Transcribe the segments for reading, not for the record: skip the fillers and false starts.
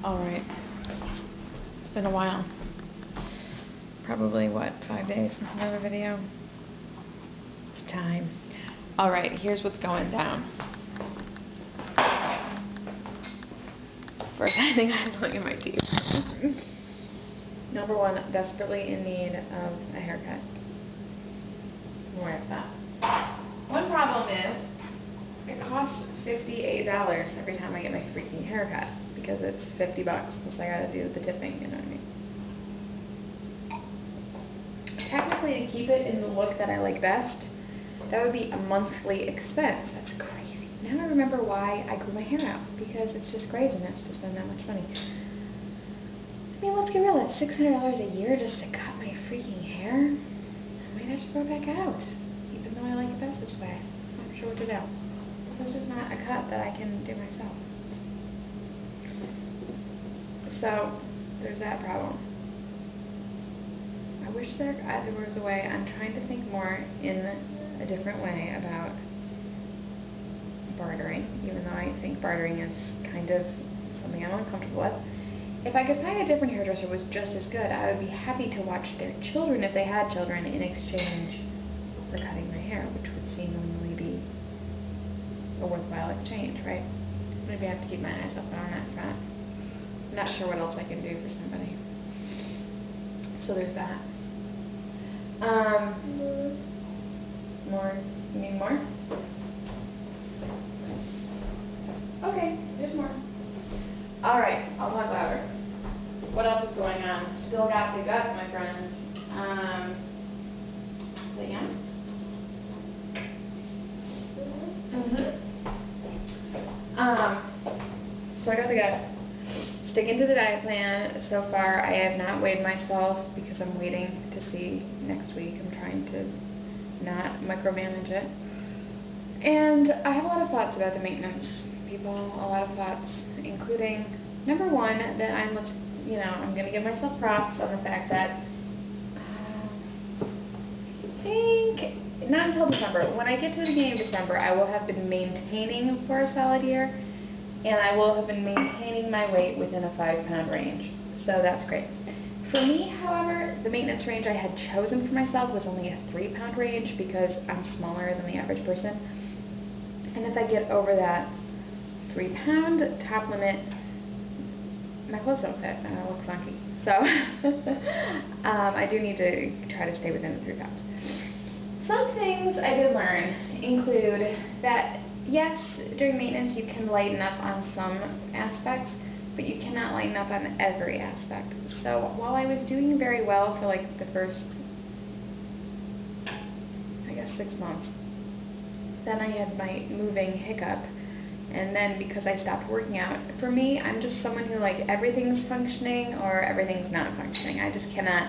Alright. It's been a while. Probably, what, 5 days since another video? It's time. Alright, here's what's going down. First, I think I have to look at my teeth. Number one, desperately in need of a haircut. I'm aware of that. One problem is, it costs $58 every time I get my freaking haircut, because it's $50 plus I gotta do the tipping, you know what I mean? Technically, to keep it in the look that I like best, that would be a monthly expense. That's crazy. Now I remember why I grew my hair out, because it's just craziness to spend that much money. I mean, let's get real, it's $600 a year just to cut my freaking hair. I might have to grow it back out, even though I like it best this way. I'm not sure what to do. This is just not a cut that I can do myself. So, there's that problem. I wish there was a way. I'm trying to think more in a different way about bartering, even though I think bartering is kind of something I'm uncomfortable with. If I could find a different hairdresser who was just as good, I would be happy to watch their children, if they had children, in exchange for cutting my hair, which would seemingly be a worthwhile exchange, right? Maybe I have to keep my eyes open on that front. I'm not sure what else I can do for somebody. So there's that. More? You need more? Okay, there's more. Alright, I'll talk louder. What else is going on? Still got the gut, my friends. Is it yum? So I got the gut. Sticking to the diet plan. So far, I have not weighed myself because I'm waiting to see next week. I'm trying to not micromanage it. And I have a lot of thoughts about the maintenance people. A lot of thoughts, including, number one, that I'm going to give myself props on the fact that I think, not until December. When I get to the beginning of December, I will have been maintaining for a solid year. And I will have been maintaining my weight within a 5-pound range. So that's great. For me, however, the maintenance range I had chosen for myself was only a 3-pound range because I'm smaller than the average person. And if I get over that 3-pound top limit, my clothes don't fit and I look funky. So I do need to try to stay within the 3 pounds. Some things I did learn include that yes, during maintenance you can lighten up on some aspects, but you cannot lighten up on every aspect. So while I was doing very well for like the first, I guess 6 months, then I had my moving hiccup, and then because I stopped working out, for me, I'm just someone who like everything's functioning or everything's not functioning. I just cannot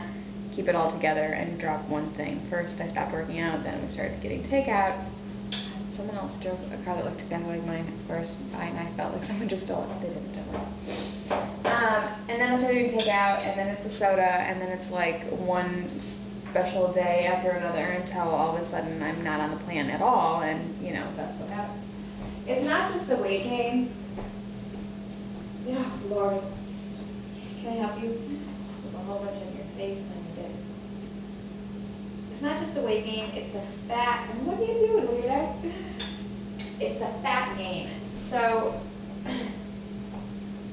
keep it all together and drop one thing. First I stopped working out, then we started getting takeout. Someone else drove a car that looked exactly like mine at first by, and I felt like someone just stole it. They didn't, don't worry. And then I started doing takeout, and then it's the soda, and then it's like one special day after another until all of a sudden I'm not on the plan at all, and you know, that's what happens. It's not just the weight gain. Yeah, Lord. Can I help you? With a whole bunch on your face and you did. It's not just the weight gain, it's the fat. And what are you doing, weirdo? It's the fat gain. So,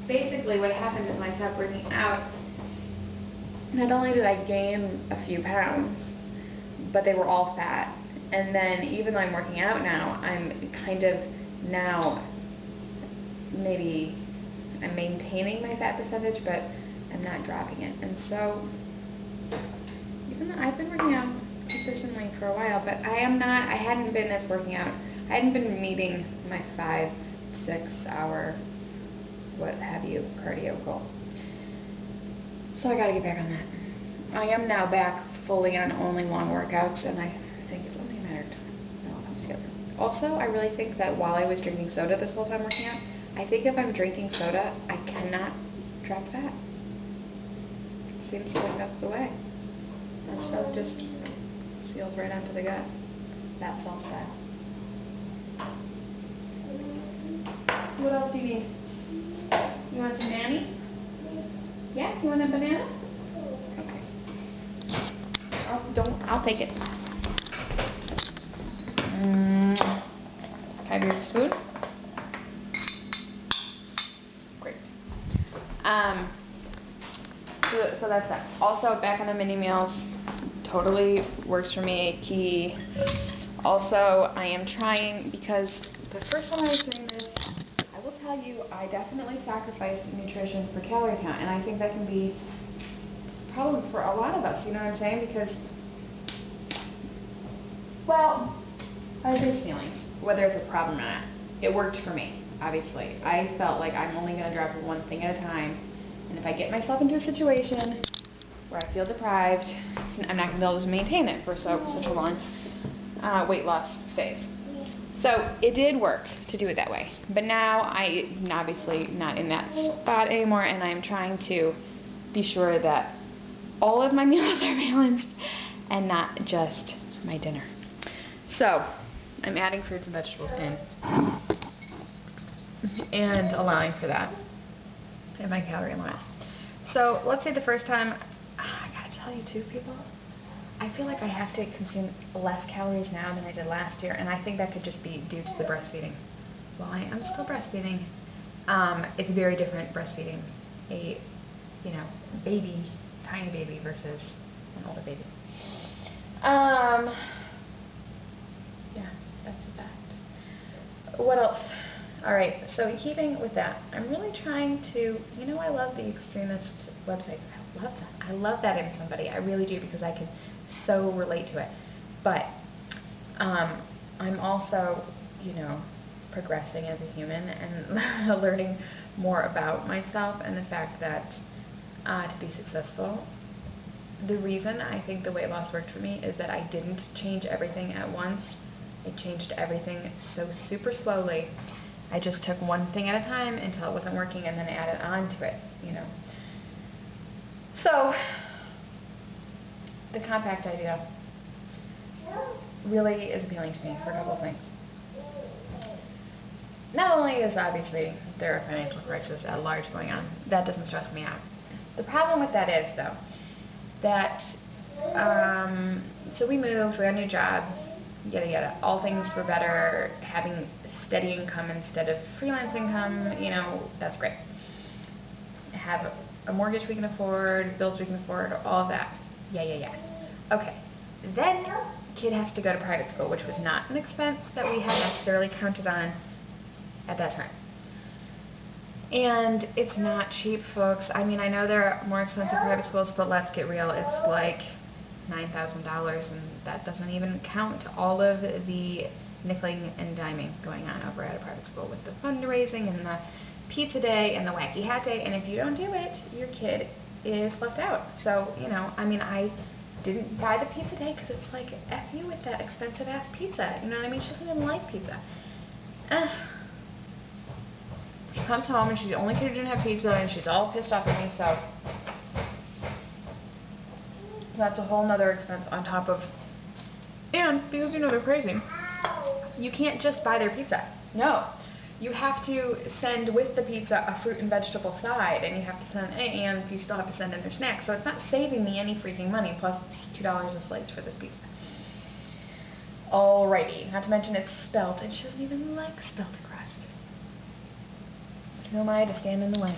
basically what happened is when I stopped working out, not only did I gain a few pounds, but they were all fat. And then even though I'm working out now, I'm kind of now, maybe I'm maintaining my fat percentage, but I'm not dropping it. And so, even though I've been working out consistently for a while, but I hadn't been as working out, I hadn't been meeting my 5-6 hour, what have you, cardio goal. So I gotta get back on that. I am now back fully on only long workouts, and I think it's only a matter of time. It all comes together. Also, I really think that while I was drinking soda this whole time working out, I think if I'm drinking soda, I cannot drop fat. It seems like that's the way. That stuff just seals right onto the gut. That's all style. What else do you need? You want some Manny? You want a banana? Okay. I'll take it. Can I have your spoon? Great. So that's that. Also, back on the mini meals, totally works for me. Key. Also, I am trying, because the first time I was doing this, I will tell you, I definitely sacrificed nutrition for calorie count, and I think that can be a problem for a lot of us, you know what I'm saying? Because, well, I have these feelings, whether it's a problem or not. It worked for me, obviously. I felt like I'm only going to drop one thing at a time, and if I get myself into a situation where I feel deprived, I'm not going to be able to maintain it for such a long weight loss phase. So it did work to do it that way, but now I'm obviously not in that spot anymore, and I'm trying to be sure that all of my meals are balanced and not just my dinner. So I'm adding fruits and vegetables in and allowing for that in my calorie limit. So let's say the first time, I gotta tell you too, people, I feel like I have to consume less calories now than I did last year, and I think that could just be due to the breastfeeding. While I am still breastfeeding, it's very different breastfeeding a baby, tiny baby versus an older baby. Yeah, that's a fact. What else? Alright, so keeping with that, I'm really trying to, I love the Extremist website. I love that. I love that in somebody. I really do, because I can so relate to it. But I'm also, progressing as a human and learning more about myself, and the fact that to be successful, the reason I think the weight loss worked for me is that I didn't change everything at once. I changed everything so super slowly. I just took one thing at a time until it wasn't working, and then added on to it, So, the compact idea really is appealing to me for a couple of things. Not only is obviously there a financial crisis at large going on, that doesn't stress me out. The problem with that is, though, that, so we moved, we got a new job, yada yada, all things for better, having steady income instead of freelance income, that's great. Have a mortgage we can afford, bills we can afford, all of that. Yeah. Okay. Then, kid has to go to private school, which was not an expense that we had necessarily counted on at that time. And it's not cheap, folks. I mean, I know there are more expensive private schools, but let's get real. It's like $9,000, and that doesn't even count all of the nickeling and diming going on over at a private school with the fundraising and the pizza day and the wacky hat day, and if you don't do it, your kid is left out. So, I didn't buy the pizza day because it's like, F you with that expensive ass pizza, you know what I mean? She doesn't even like pizza. She comes home and she's the only kid who didn't have pizza, and she's all pissed off at me, so that's a whole nother expense on top of, and because they're crazy, you can't just buy their pizza. No. You have to send with the pizza a fruit and vegetable side, and you have to send, and you still have to send in their snacks. So it's not saving me any freaking money, plus it's $2 a slice for this pizza. Alrighty, not to mention it's spelt, and she doesn't even like spelt crust. Who am I to stand in the way?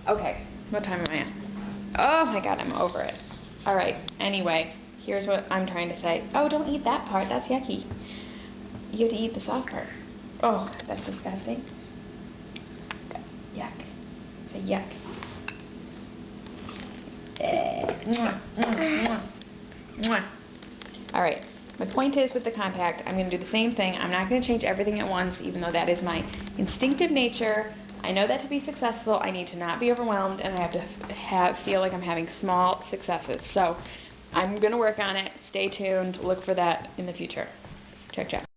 Okay, what time am I at? Oh my god, I'm over it. Alright, anyway, here's what I'm trying to say. Oh, don't eat that part, that's yucky. You have to eat the soft part. Oh, that's disgusting. Yuck. Say yuck. Alright, my point is with the compact, I'm going to do the same thing. I'm not going to change everything at once, even though that is my instinctive nature. I know that to be successful, I need to not be overwhelmed, and I have to feel like I'm having small successes. So, I'm going to work on it. Stay tuned. Look for that in the future. Check.